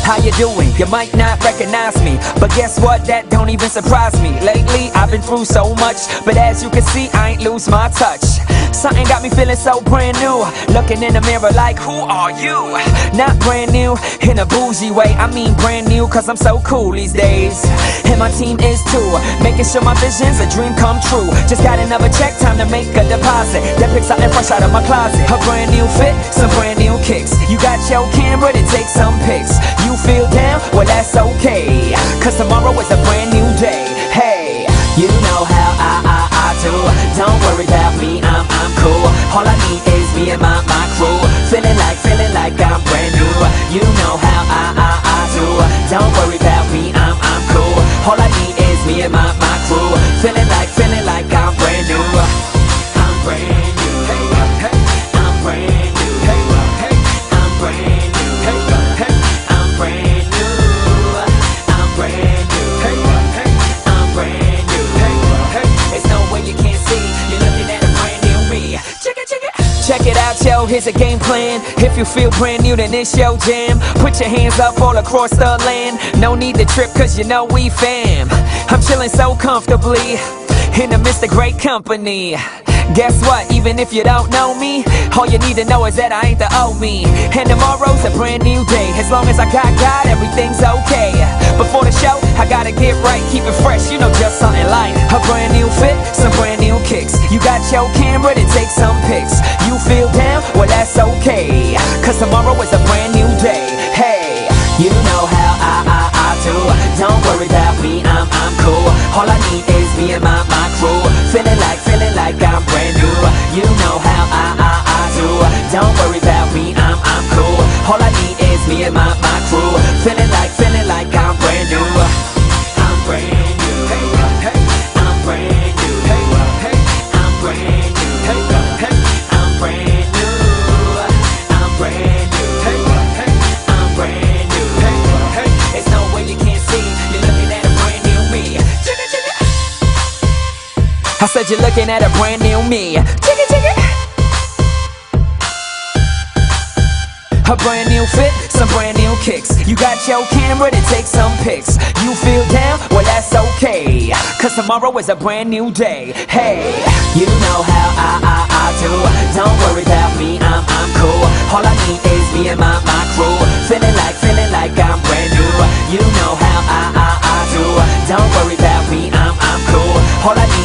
How you doing? You might not recognize me, but guess what? That don't even surprise me. Lately, I've been through so much, but as you can see, I ain't lose my touch. Something got me feeling so brand new. Looking in the mirror like, who are you? Not brand new in a bougie way, I mean brand new, cause I'm so cool these days. And my team is too, making sure my vision's a dream come true. Just got another check, time to make a deposit. That picks something fresh out of my closet. A brand new fit, some brand new kicks. You got your camera to take some pics. You feel down? Well that's okay, cause tomorrow is a brand new day. Hey, you know how I do. Don't worry about me, I'm cool. All I need is me and my crew. Feeling like I'm brand new. You know how I do. Don't worry about me, I'm cool. All I need is me and my crew. Feeling like I'm brand new. I'm brand new. I'm brand new. I'm brand new. I'm brand new. I'm brand new. I'm brand new. There's no way you can't see. You're looking at a brand new me. Check it out, yo, here's a game plan. If you feel brand new, then it's your jam. Put your hands up all across the land. No need to trip, cause you know we fam. I'm chilling so comfortably in the midst of great company. Guess what, even if you don't know me, all you need to know is that I ain't the old me. And tomorrow's a brand new day. As long as I got God, everything's okay. Before the show, I gotta get right, keep it fresh, you know, just something light. A brand new fit, some brand new kicks. You got your camera to take some pics. You feel down? Well that's okay, cause tomorrow is a brand new day. Hey, you know how I do. Don't worry about me, I'm cool. All I need is me and my crew. Feeling like I'm brand new. You know how I do. Don't worry about me, I'm cool. All I need is me and my crew. Feeling like I'm brand new. I'm brand new. I'm brand new. I'm brand new. I'm brand new. I'm brand new. I'm brand new. There's no way you can't see. You're looking at a brand new me. I said you're looking at a brand new me. A brand new fit, some brand new kicks. You got your camera to take some pics. You feel down? Well that's okay, cause tomorrow is a brand new day. Hey, you know how I do. Don't worry about me, I'm cool. All I need is me and my crew. Feeling like I'm brand new. You know how I do. Don't worry about me, I'm cool. All I need